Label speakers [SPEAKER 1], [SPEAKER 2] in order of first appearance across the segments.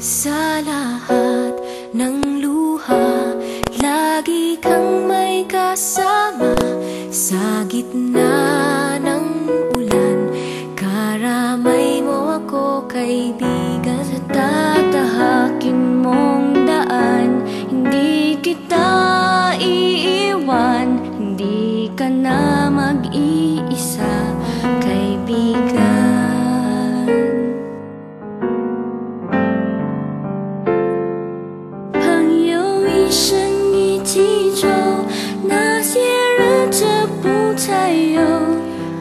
[SPEAKER 1] Sa lahat ng luha, lagi kang may kasama. Sa gitna ng ulan, karamay mo ako, kaibigan. Sa tatahakin mong daan, hindi kita iiwan. Hindi ka na mag-iisa, kaibigan.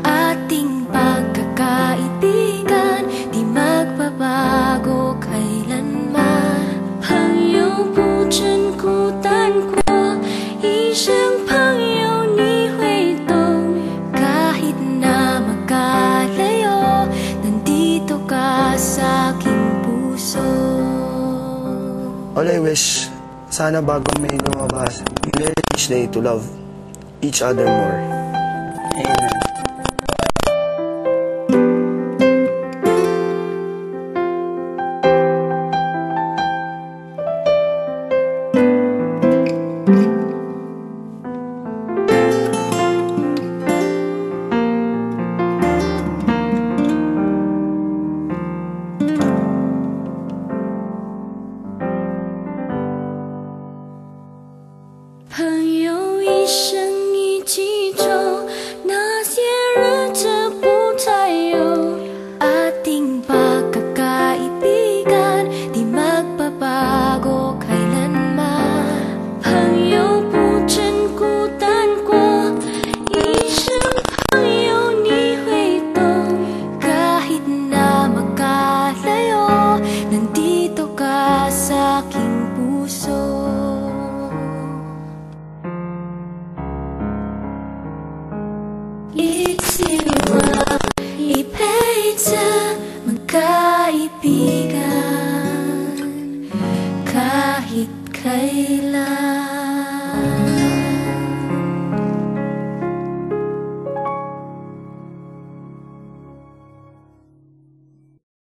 [SPEAKER 1] Ating pagkakaibigan, di magbabago kailanman. 朋友不真孤单过，一生朋友你会懂。kahit na magkalayo, nandito ka sa aking puso.
[SPEAKER 2] All I wish, sana bago may lumabas, we learn each day to love each other more. Amen.
[SPEAKER 1] Ating pagkakaibigan, di magbabago kailanman. 朋友不真孤单过，一生朋友你会懂。kahit na magkalayo, nandito ka sa aking puso. It's you, ipeita magkaibigan kahit kailan.